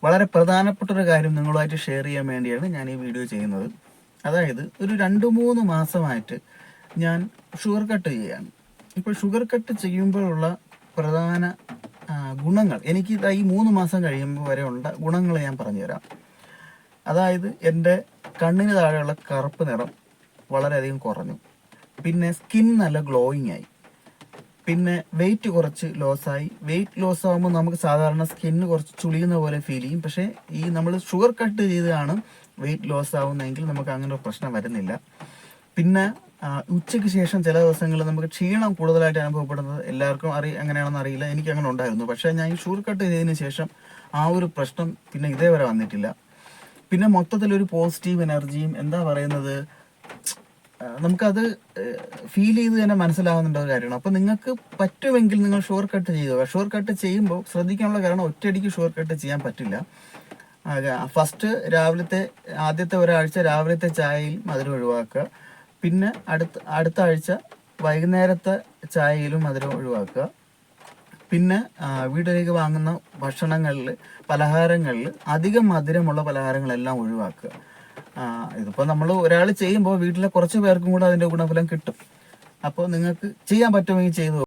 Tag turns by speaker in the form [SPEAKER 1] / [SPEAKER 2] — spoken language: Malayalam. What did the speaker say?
[SPEAKER 1] വളരെ പ്രധാനപ്പെട്ട ഒരു കാര്യം നിങ്ങളുമായിട്ട് ഷെയർ ചെയ്യാൻ വേണ്ടിയാണ് ഞാൻ ഈ വീഡിയോ ചെയ്യുന്നത്. അതായത് ഒരു 2-3 മാസമായിട്ട് ഞാൻ ഷുഗർ കട്ട് ചെയ്യാണ്. ഇപ്പോൾ ഷുഗർ കട്ട് ചെയ്യുമ്പോഴുള്ള പ്രധാന ഗുണങ്ങൾ എനിക്ക് ഈ 3 മാസം കഴിയുമ്പോൾ വരെ ഉള്ള ഗുണങ്ങൾ ഞാൻ പറഞ്ഞുതരാം. അതായത് എൻ്റെ കണ്ണിന് താഴെയുള്ള കറുപ്പ് നിറം വളരെയധികം കുറഞ്ഞു. പിന്നെ സ്കിൻ നല്ല ഗ്ലോയിങ് ആയി. പിന്നെ വെയിറ്റ് കുറച്ച് ലോസായി. വെയിറ്റ് ലോസ് ആകുമ്പോൾ നമുക്ക് സാധാരണ സ്കിന്ന് കുറച്ച് ചുളിയുന്ന പോലെ ഫീൽ ചെയ്യും. പക്ഷേ ഈ നമ്മൾ ഷുഗർ കട്ട് ചെയ്താണ് വെയിറ്റ് ലോസ് ആവുന്നതെങ്കിൽ നമുക്ക് അങ്ങനെ ഒരു പ്രശ്നം വരുന്നില്ല. പിന്നെ ഉച്ചയ്ക്ക് ശേഷം ചില ദിവസങ്ങളിൽ നമുക്ക് ക്ഷീണം കൂടുതലായിട്ട് അനുഭവപ്പെടുന്നത് എല്ലാവർക്കും അങ്ങനെയാണെന്ന് അറിയില്ല, എനിക്ക് അങ്ങനെ ഉണ്ടായിരുന്നു. പക്ഷേ ഞാൻ ഈ ഷുഗർ കട്ട് ചെയ്തതിന് ശേഷം ആ ഒരു പ്രശ്നം പിന്നെ ഇതേവരെ വന്നിട്ടില്ല. പിന്നെ മൊത്തത്തിലൊരു പോസിറ്റീവ് എനർജിയും എന്താ പറയുന്നത്, നമുക്കത് ഫീൽ ചെയ്ത് തന്നെ മനസ്സിലാവുന്നുണ്ട് ഒരു കാര്യമാണ്. അപ്പോൾ നിങ്ങൾക്ക് പറ്റുമെങ്കിൽ നിങ്ങൾ ഷുഗർ കട്ട് ചെയ്യുക. ഷുഗർ കട്ട് ചെയ്യുമ്പോൾ ശ്രദ്ധിക്കാനുള്ള കാരണം ഒറ്റയടിക്ക് ഷുഗർ കട്ട് ചെയ്യാൻ പറ്റില്ല. ഫസ്റ്റ് ആദ്യത്തെ ഒരാഴ്ച രാവിലത്തെ ചായയിൽ മധുരം ഒഴിവാക്കുക. പിന്നെ അടുത്ത ആഴ്ച വൈകുന്നേരത്തെ ചായയിലും മധുരം ഒഴിവാക്കുക. പിന്നെ വീട്ടിലേക്ക് വാങ്ങുന്ന പലഹാരങ്ങളിൽ അധികം മധുരമുള്ള പലഹാരങ്ങളെല്ലാം ഒഴിവാക്കുക. ഇതിപ്പോൾ നമ്മൾ ഒരാൾ ചെയ്യുമ്പോൾ വീട്ടിലെ കുറച്ച് പേർക്കും കൂടെ അതിൻ്റെ ഗുണഫലം കിട്ടും. അപ്പോൾ നിങ്ങൾക്ക് ചെയ്യാൻ പറ്റുമെങ്കിൽ ചെയ്തു.